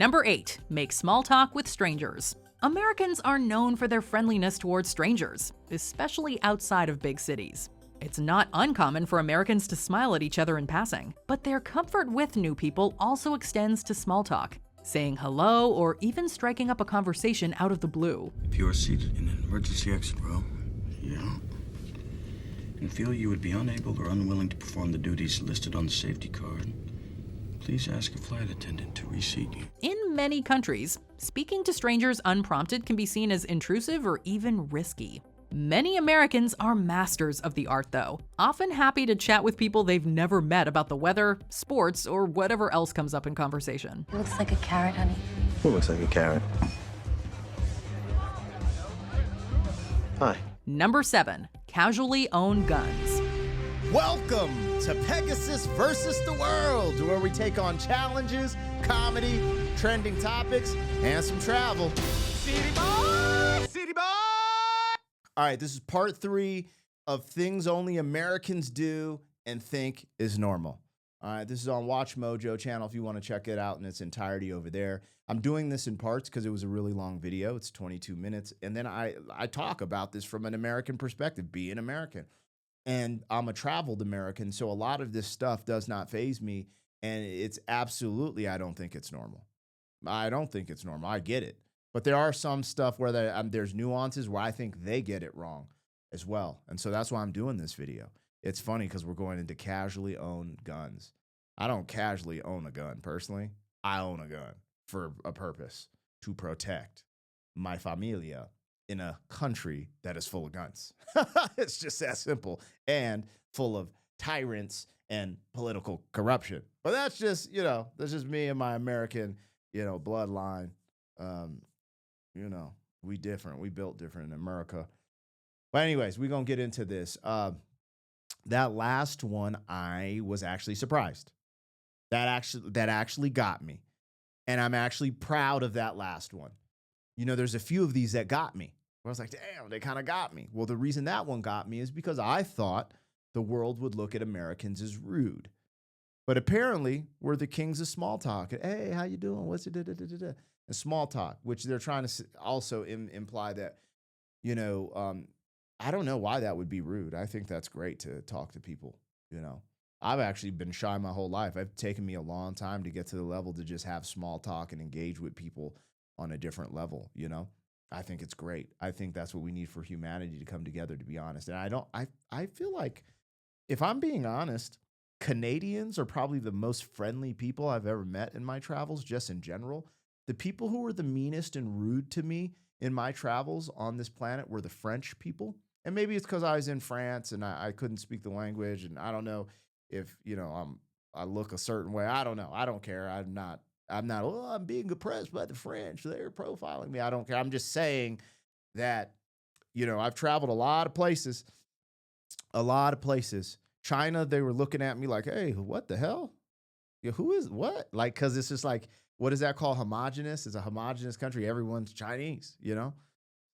Number 8. Make small talk with strangers. Americans are known for their friendliness towards strangers, especially outside of big cities. It's not uncommon for Americans to smile at each other in passing, but their comfort with new people also extends to small talk, saying hello or even striking up a conversation out of the blue. If you are seated in an emergency exit row, and feel you would be unable or unwilling to perform the duties listed on the safety card, please ask a flight attendant to reseat you. In many countries, speaking to strangers unprompted can be seen as intrusive or even risky. Many Americans are masters of the art, though, often happy to chat with people they've never met about the weather, sports, or whatever else comes up in conversation. It looks like a carrot, honey. Who looks like a carrot? Hi. Number 7. Casually own guns. Welcome to Pegasus versus the World, where we take on challenges, comedy, trending topics, and some travel. City boy! City boy! All right, this is part 3 of things only Americans do and think is normal. All right, this is on Watch Mojo channel if you want to check it out in its entirety over there. I'm doing this in parts because it was a really long video. It's 22 minutes. And then I talk about this from an American perspective, being American. And I'm a traveled American, so a lot of this stuff does not faze me. And it's absolutely, I don't think it's normal. I don't think it's normal. I get it. But there are some stuff where there's nuances where I think they get it wrong as well. And so that's why I'm doing this video. It's funny because we're going into casually owned guns. I don't casually own a gun, personally. I own a gun for a purpose, to protect my familia in a country that is full of guns. It's just that simple, and full of tyrants and political corruption. But that's just, that's just me and my American, bloodline. We different. We built different in America. But anyways, we're going to get into this. That last one, I was actually surprised. That actually got me. And I'm actually proud of that last one. There's a few of these that got me. I was like, damn, they kind of got me. Well, the reason that one got me is because I thought the world would look at Americans as rude. But apparently, we're the kings of small talk. Hey, how you doing? What's it? And small talk, which they're trying to also imply that, I don't know why that would be rude. I think that's great to talk to people, I've actually been shy my whole life. It's taken me a long time to get to the level to just have small talk and engage with people on a different level, I think it's great. I think that's what we need for humanity to come together, to be honest. And I feel like, if I'm being honest, Canadians are probably the most friendly people I've ever met in my travels, just in general. The people who were the meanest and rude to me in my travels on this planet were the French people. And maybe it's because I was in France and I couldn't speak the language. And I don't know if, I look a certain way. I don't know. I don't care. I'm not, I'm being oppressed by the French. They're profiling me. I don't care. I'm just saying that, I've traveled a lot of places. China, they were looking at me like, hey, what the hell? Yeah, who is what? Like, because it's just like, what is that called? Homogenous? It's a homogenous country. Everyone's Chinese, They're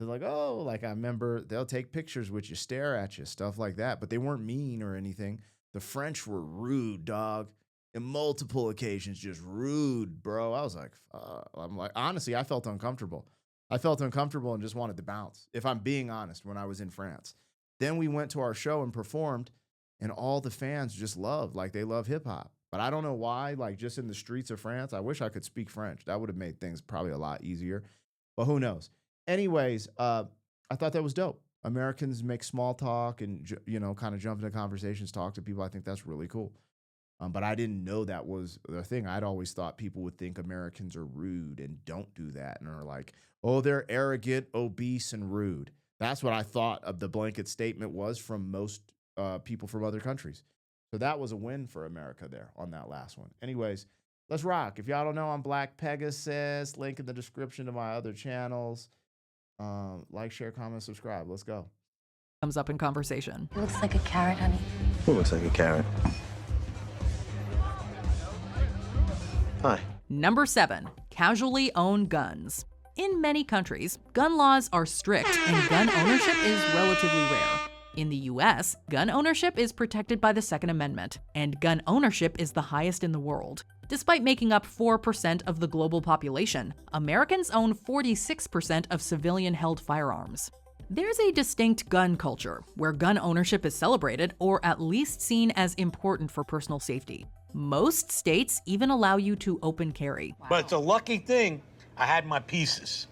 like, oh, like I remember they'll take pictures with you, stare at you, stuff like that. But they weren't mean or anything. The French were rude, dog. In multiple occasions, just rude, bro. I was like, honestly, I felt uncomfortable. I felt uncomfortable and just wanted to bounce, if I'm being honest, when I was in France. Then we went to our show and performed, and all the fans just loved, like they love hip hop. But I don't know why, like just in the streets of France, I wish I could speak French. That would have made things probably a lot easier, but who knows? Anyways, I thought that was dope. Americans make small talk and, kind of jump into conversations, talk to people. I think that's really cool. But I didn't know that was the thing. I'd always thought people would think Americans are rude and don't do that and are like, oh, they're arrogant, obese, and rude. That's what I thought of the blanket statement was from most people from other countries. So that was a win for America there on that last one. Anyways, let's rock. If y'all don't know, I'm Black Pegasus. Link in the description to my other channels. Like, share, comment, subscribe. Let's go. Comes up in conversation. It looks like a carrot, honey. Who looks like a carrot? Hi. Number 7. Casually own guns. In many countries, gun laws are strict and gun ownership is relatively rare. In the US, gun ownership is protected by the Second Amendment, and gun ownership is the highest in the world. Despite making up 4% of the global population, Americans own 46% of civilian-held firearms. There's a distinct gun culture, where gun ownership is celebrated or at least seen as important for personal safety. Most states even allow you to open carry. But it's a lucky thing I had my pieces.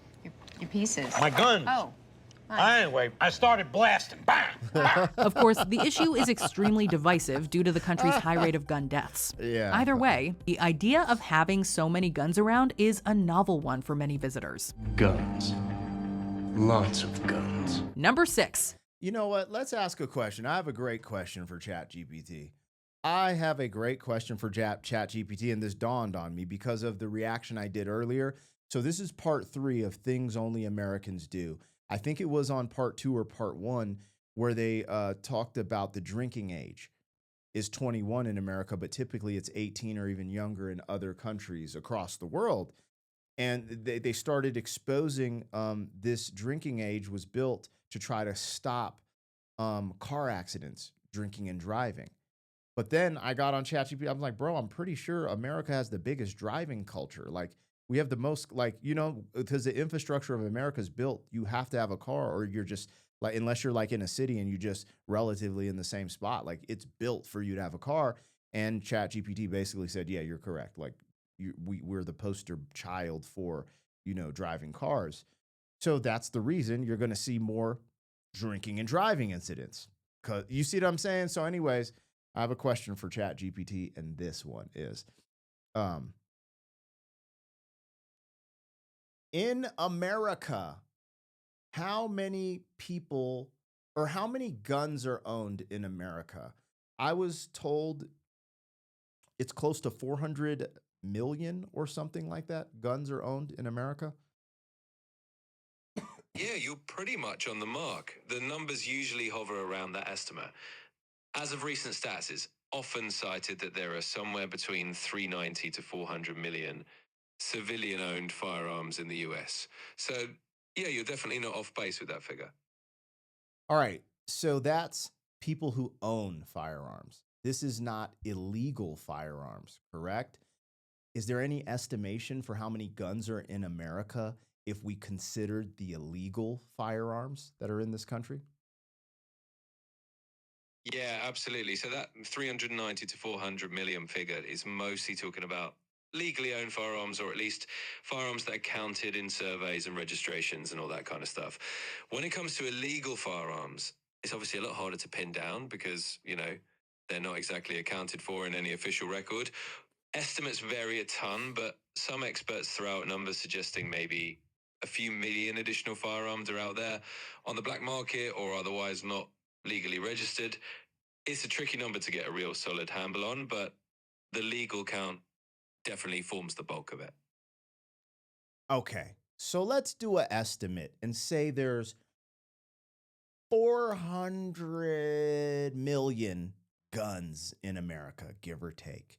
Your pieces. My guns. Oh. Anyway, I started blasting. Bam! Bam! Of course, the issue is extremely divisive due to the country's high rate of gun deaths. Yeah. Either way, the idea of having so many guns around is a novel one for many visitors. Guns. Lots of guns. Number 6. You know what? Let's ask a question. I have a great question for ChatGPT. I have a great question for ChatGPT, and this dawned on me because of the reaction I did earlier. So this is part 3 of Things Only Americans Do. I think it was on part 2 or part 1 where they talked about the drinking age is 21 in America, but typically it's 18 or even younger in other countries across the world. And they started exposing this drinking age was built to try to stop car accidents, drinking and driving. But then I got on ChatGPT. I'm like, bro, I'm pretty sure America has the biggest driving culture. Like, we have the most, like, you know, because the infrastructure of America is built, you have to have a car, or you're just like, unless you're like in a city and you just relatively in the same spot, like it's built for you to have a car. And ChatGPT basically said, yeah, you're correct. Like, we're the poster child for, you know, driving cars. So that's the reason you're going to see more drinking and driving incidents. Cause you see what I'm saying? So anyways, I have a question for ChatGPT, and this one is, in America, how many people or how many guns are owned in America? I was told it's close to 400 million or something like that. Guns are owned in America. Yeah, you're pretty much on the mark. The numbers usually hover around that estimate. As of recent stats, it's often cited that there are somewhere between 390 to 400 million civilian-owned firearms in the US. So, yeah, you're definitely not off base with that figure. All right. So that's people who own firearms. This is not illegal firearms, correct? Is there any estimation for how many guns are in America if we considered the illegal firearms that are in this country? Yeah, absolutely. So that 390 to 400 million figure is mostly talking about legally owned firearms, or at least firearms that are counted in surveys and registrations and all that kind of stuff. When it comes to illegal firearms, it's obviously a lot harder to pin down because, you know, they're not exactly accounted for in any official record. Estimates vary a ton, but some experts throw out numbers suggesting maybe a few million additional firearms are out there on the black market or otherwise not legally registered. It's a tricky number to get a real solid handle on, but the legal count definitely forms the bulk of it. Okay. So let's do an estimate and say there's 400 million guns in America, give or take.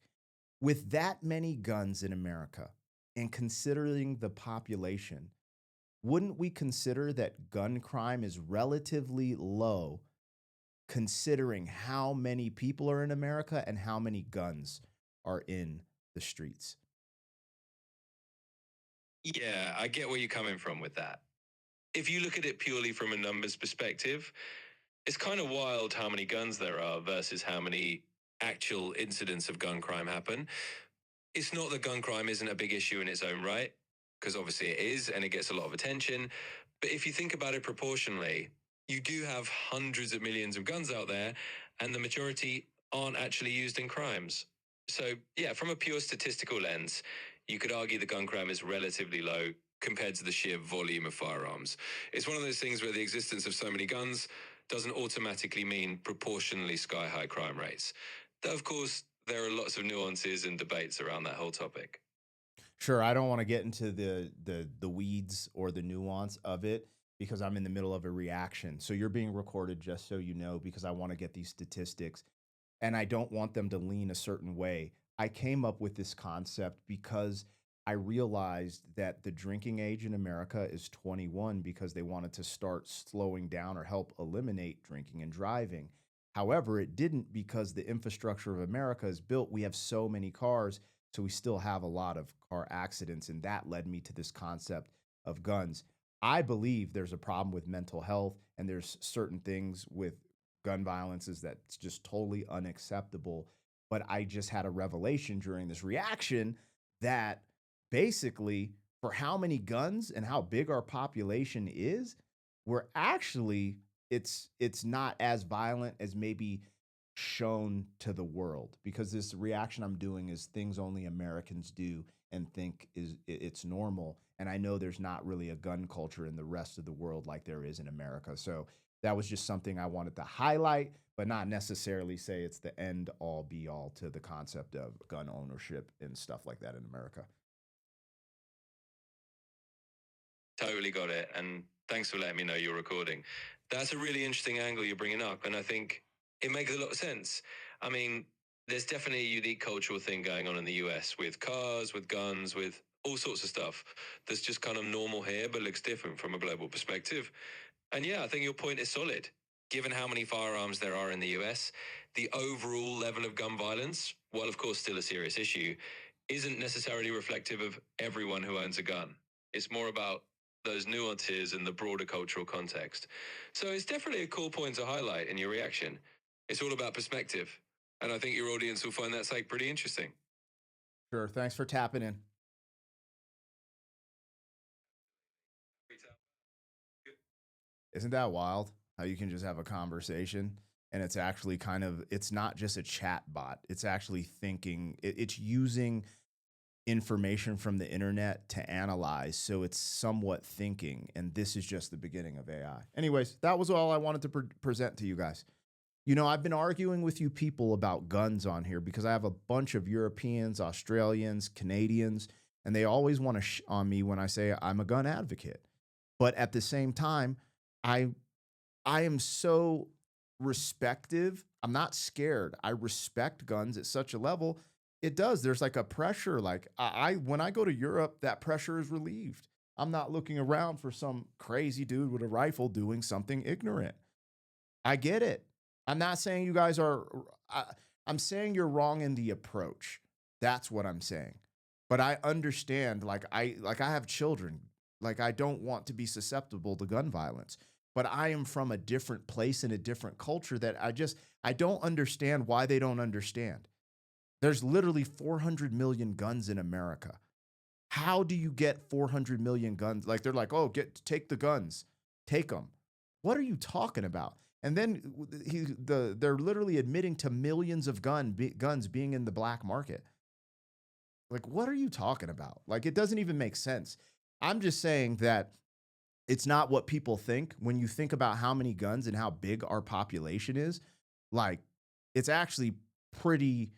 With that many guns in America and considering the population, wouldn't we consider that gun crime is relatively low considering how many people are in America and how many guns are in the streets? Yeah, I get where you're coming from with that. If you look at it purely from a numbers perspective, it's kind of wild how many guns there are versus how many actual incidents of gun crime happen. It's not that gun crime isn't a big issue in its own right, because obviously it is and it gets a lot of attention. But if you think about it proportionally, you do have hundreds of millions of guns out there, and the majority aren't actually used in crimes. So, yeah, from a pure statistical lens, you could argue the gun crime is relatively low compared to the sheer volume of firearms. It's one of those things where the existence of so many guns doesn't automatically mean proportionally sky-high crime rates. Though, of course, there are lots of nuances and debates around that whole topic. Sure, I don't want to get into the weeds or the nuance of it because I'm in the middle of a reaction. So you're being recorded, just so you know, because I want to get these statistics and I don't want them to lean a certain way. I came up with this concept because I realized that the drinking age in America is 21 because they wanted to start slowing down or help eliminate drinking and driving. However, it didn't because the infrastructure of America is built. We have so many cars. So we still have a lot of car accidents, and that led me to this concept of guns. I believe there's a problem with mental health, and there's certain things with gun violences that's just totally unacceptable. But I just had a revelation during this reaction that basically, for how many guns and how big our population is, we're actually it's not as violent as maybe shown to the world, because this reaction I'm doing is things only Americans do and think it's normal. And I know there's not really a gun culture in the rest of the world like there is in America. So that was just something I wanted to highlight, but not necessarily say it's the end all be all to the concept of gun ownership and stuff like that in America. Totally got it. And thanks for letting me know you're recording. That's a really interesting angle you're bringing up. And I think it makes a lot of sense. I mean, there's definitely a unique cultural thing going on in the US with cars, with guns, with all sorts of stuff that's just kind of normal here, but looks different from a global perspective. And yeah, I think your point is solid. Given how many firearms there are in the US, the overall level of gun violence, while of course still a serious issue, isn't necessarily reflective of everyone who owns a gun. It's more about those nuances and the broader cultural context. So it's definitely a cool point to highlight in your reaction. It's all about perspective. And I think your audience will find that site pretty interesting. Sure. Thanks for tapping in. Isn't that wild how you can just have a conversation and it's actually kind of, it's not just a chat bot. It's actually thinking, it's using information from the internet to analyze. So it's somewhat thinking. And this is just the beginning of AI. Anyways, that was all I wanted to present to you guys. You know, I've been arguing with you people about guns on here because I have a bunch of Europeans, Australians, Canadians, and they always want to on me when I say I'm a gun advocate. But at the same time, I am so respective. I'm not scared. I respect guns at such a level. It does. There's like a pressure. Like when I go to Europe, that pressure is relieved. I'm not looking around for some crazy dude with a rifle doing something ignorant. I get it. I'm not saying you guys are, I'm saying you're wrong in the approach. That's what I'm saying. But I understand, like I have children. Like I don't want to be susceptible to gun violence. But I am from a different place in a different culture that I don't understand why they don't understand. There's literally 400 million guns in America. How do you get 400 million guns? Like they're like, oh, take the guns, take them. What are you talking about? And then they're literally admitting to millions of guns being in the black market. Like, what are you talking about? Like, it doesn't even make sense. I'm just saying that it's not what people think. When you think about how many guns and how big our population is, like, it's actually pretty,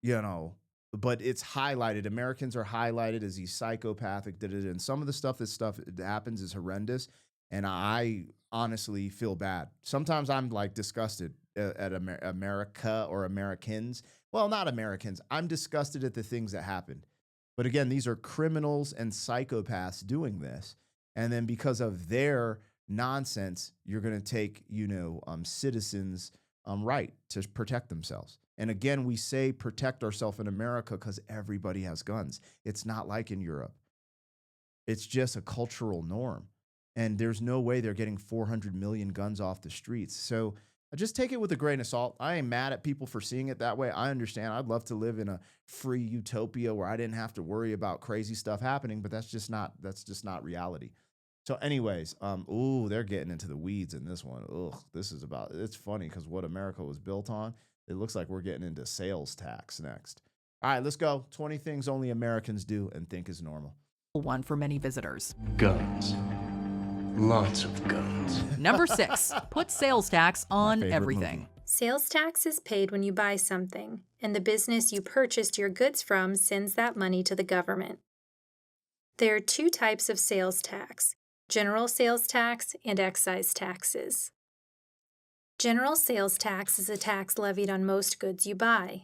but it's highlighted. Americans are highlighted as these psychopathic, and some of the stuff that happens is horrendous. And I honestly feel bad. Sometimes I'm like disgusted at America or Americans. Well, not Americans. I'm disgusted at the things that happened. But again, these are criminals and psychopaths doing this. And then because of their nonsense, you're going to take, citizens' right to protect themselves. And again, we say protect ourselves in America because everybody has guns. It's not like in Europe. It's just a cultural norm. And there's no way they're getting 400 million guns off the streets. So just take it with a grain of salt. I ain't mad at people for seeing it that way. I understand. I'd love to live in a free utopia where I didn't have to worry about crazy stuff happening, but that's just not reality. So anyways, they're getting into the weeds in this one. It's funny because what America was built on, it looks like we're getting into sales tax next. All right, let's go. 20 things only Americans do and think is normal. One for many visitors. Guns. Lots of guns. Number 6, put sales tax on favorite everything. movie. Sales tax is paid when you buy something, and the business you purchased your goods from sends that money to the government. There are 2 types of sales tax: general sales tax and excise taxes. General sales tax is a tax levied on most goods you buy.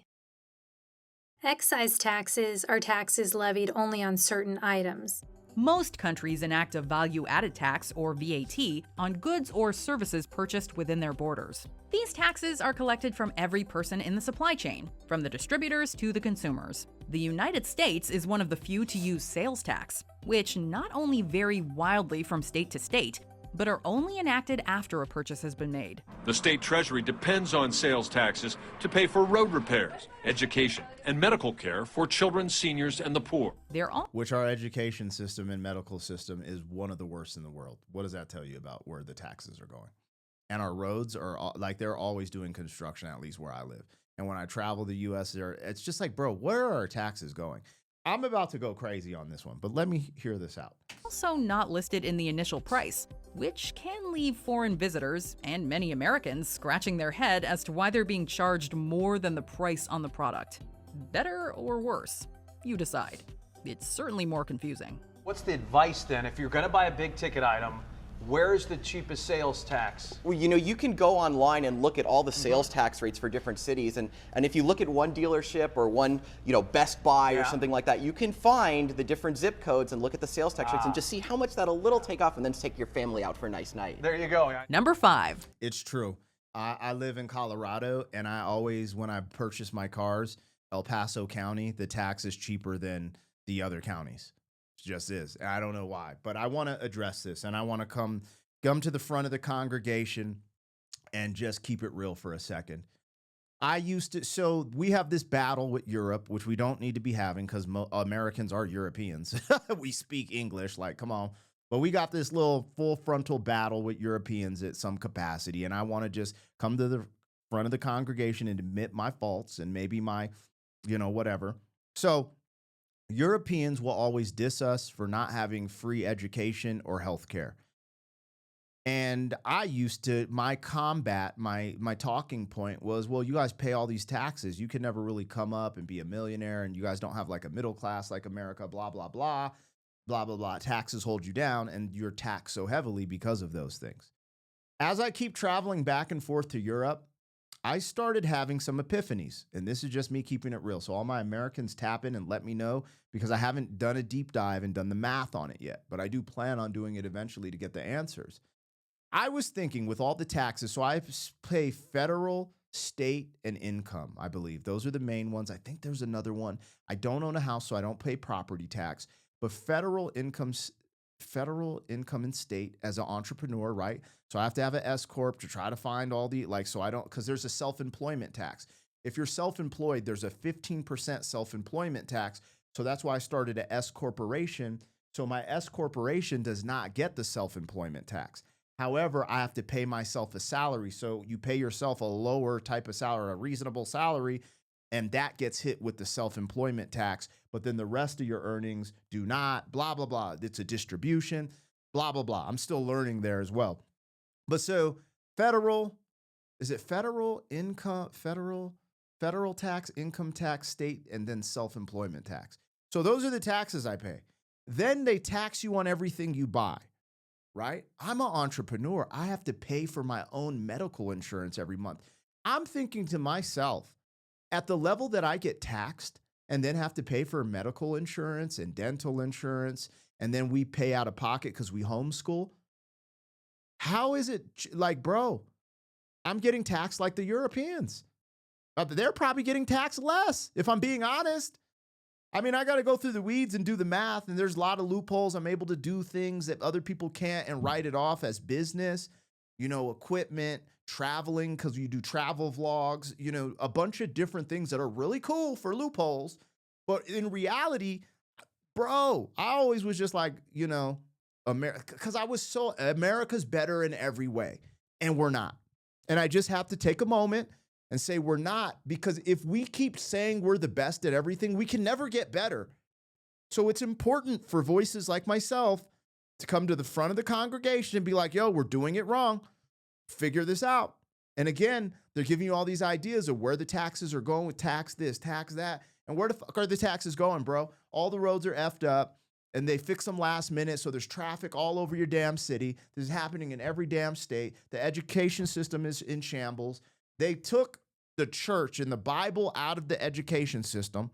Excise taxes are taxes levied only on certain items, Most countries enact a value-added tax, or VAT, on goods or services purchased within their borders. These taxes are collected from every person in the supply chain, from the distributors to the consumers. The United States is one of the few to use sales tax, which not only vary wildly from state to state, but are only enacted after a purchase has been made. The state treasury depends on sales taxes to pay for road repairs, education, and medical care for children, seniors, and the poor. Which our education system and medical system is one of the worst in the world. What does that tell you about where the taxes are going? And our roads are like, they're always doing construction, at least where I live. And when I travel the U.S., it's just like, bro, where are our taxes going? I'm about to go crazy on this one, but let me hear this out. Also not listed in the initial price, which can leave foreign visitors and many Americans scratching their head as to why they're being charged more than the price on the product. Better or worse? You decide. It's certainly more confusing. What's the advice then? If you're going to buy a big ticket item, where's the cheapest sales tax? Well, you can go online and look at all the sales tax rates for different cities. And if you look at one dealership or one, Best Buy or something like that, you can find the different zip codes and look at the sales tax rates and just see how much that'll little take off and then take your family out for a nice night. There you go. Number 5. It's true. I live in Colorado, and I always, when I purchase my cars, El Paso County, the tax is cheaper than the other counties. Just is. And I don't know why, but I want to address this, and I want to come to the front of the congregation and just keep it real for a second. So we have this battle with Europe, which we don't need to be having because Americans are Europeans. We speak English, like, come on. But we got this little full frontal battle with Europeans at some capacity, and I want to just come to the front of the congregation and admit my faults and maybe my, whatever. So Europeans will always diss us for not having free education or health care. And I used to, my talking point was, well, you guys pay all these taxes. You can never really come up and be a millionaire, and you guys don't have like a middle class like America, blah, blah, blah, blah, blah, blah. Taxes hold you down, and you're taxed so heavily because of those things. As I keep traveling back and forth to Europe, I started having some epiphanies, and this is just me keeping it real. So all my Americans tap in and let me know, because I haven't done a deep dive and done the math on it yet, but I do plan on doing it eventually to get the answers. I was thinking with all the taxes, so I pay federal, state, and income, I believe. Those are the main ones. I think there's another one. I don't own a house, so I don't pay property tax, but federal income and state as an entrepreneur, right? So I have to have an S corp to try to find all the, because there's a self-employment tax. If you're self-employed, there's a 15% self-employment tax. So that's why I started an S corporation. So my S corporation does not get the self-employment tax. However, I have to pay myself a salary. So you pay yourself a lower type of salary, a reasonable salary, and that gets hit with the self-employment tax. But then the rest of your earnings do not, blah, blah, blah. It's a distribution, blah, blah, blah. I'm still learning there as well. But so federal tax, income tax, state, and then self-employment tax. So those are the taxes I pay. Then they tax you on everything you buy, right? I'm an entrepreneur. I have to pay for my own medical insurance every month. I'm thinking to myself, at the level that I get taxed and then have to pay for medical insurance and dental insurance, and then we pay out of pocket because we homeschool, how is it like, bro, I'm getting taxed like the Europeans. They're probably getting taxed less, if I'm being honest. I mean, I got to go through the weeds and do the math, and there's a lot of loopholes. I'm able to do things that other people can't and write it off as business, equipment, traveling, because you do travel vlogs, a bunch of different things that are really cool for loopholes. But in reality, bro, I always was just like, America, because America's better in every way, and we're not. And I just have to take a moment and say we're not, because if we keep saying we're the best at everything, we can never get better. So it's important for voices like myself to come to the front of the congregation and be like, yo, we're doing it wrong. Figure this out. And again, they're giving you all these ideas of where the taxes are going with tax this, tax that. And where the fuck are the taxes going, bro? All the roads are effed up, and they fix them last minute, so there's traffic all over your damn city. This is happening in every damn state. The education system is in shambles. They took the church and the Bible out of the education system.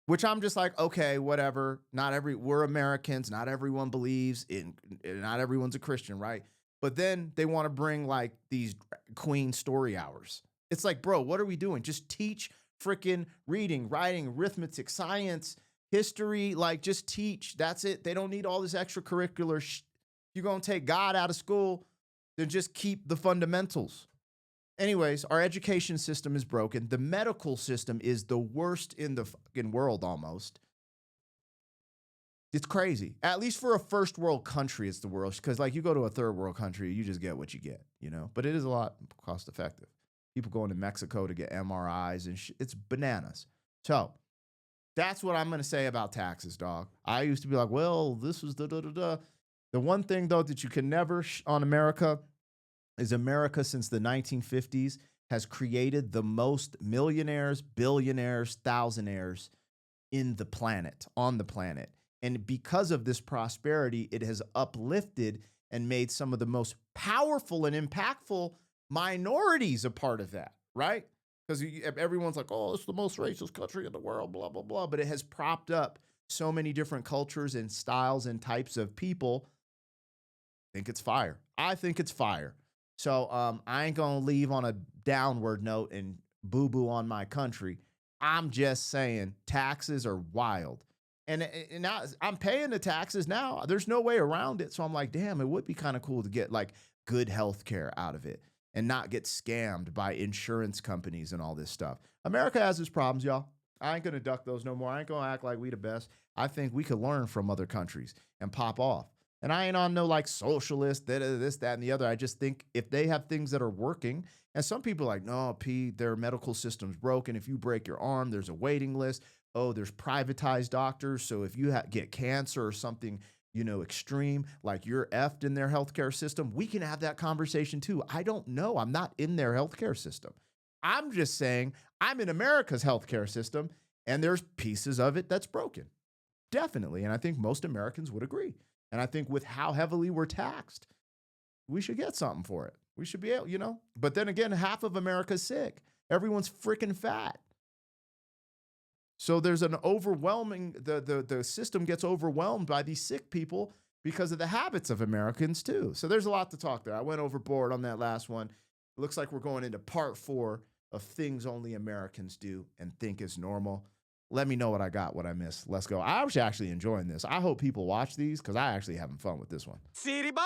which I'm just like, okay, whatever. We're Americans. Not everyone believes in, not everyone's a Christian, right? But then they want to bring like these Queen story hours. It's like, bro, what are we doing? Just teach freaking reading, writing, arithmetic, science, history, like just teach. That's it. They don't need all this extracurricular You're going to take God out of school, then just keep the fundamentals. Anyways, our education system is broken. The medical system is the worst in the fucking world almost. It's crazy. At least for a first world country, it's the worst. Because like you go to a third world country, you just get what you get, you know? But it is a lot cost effective. People going to Mexico to get MRIs and it's bananas. So that's what I'm going to say about taxes, dog. I used to be like, well, this was da-da-da-da. The one thing, though, that you can never on America is America since the 1950s has created the most millionaires, billionaires, thousandaires on the planet. And because of this prosperity, it has uplifted and made some of the most powerful and impactful minorities a part of that, right? Because everyone's like, oh, it's the most racist country in the world, blah, blah, blah. But it has propped up so many different cultures and styles and types of people. I think it's fire. I think it's fire. So I ain't going to leave on a downward note and boo-boo on my country. I'm just saying taxes are wild. And now I'm paying the taxes now. There's no way around it. So I'm like, damn, it would be kind of cool to get like good health care out of it and not get scammed by insurance companies and all this stuff. America has its problems, y'all. I ain't going to duck those no more. I ain't going to act like we the best. I think we could learn from other countries and pop off. And I ain't on no like socialist, this, that, and the other. I just think if they have things that are working, and some people are like, no, P, their medical system's broken. If you break your arm, there's a waiting list. Oh, there's privatized doctors. So if you get cancer or something, you know, extreme, like you're effed in their healthcare system, we can have that conversation too. I don't know. I'm not in their healthcare system. I'm just saying I'm in America's healthcare system, and there's pieces of it that's broken. Definitely. And I think most Americans would agree. And I think with how heavily we're taxed, we should get something for it. We should be able, you know. But then again, half of America's sick. Everyone's freaking fat. So there's an overwhelming, the system gets overwhelmed by these sick people because of the habits of Americans too. So there's a lot to talk there. I went overboard on that last one. It looks like we're going into part 4 of things only Americans do and think is normal. Let me know what I got, what I missed. Let's go. I was actually enjoying this. I hope people watch these because I actually having fun with this one. City boy,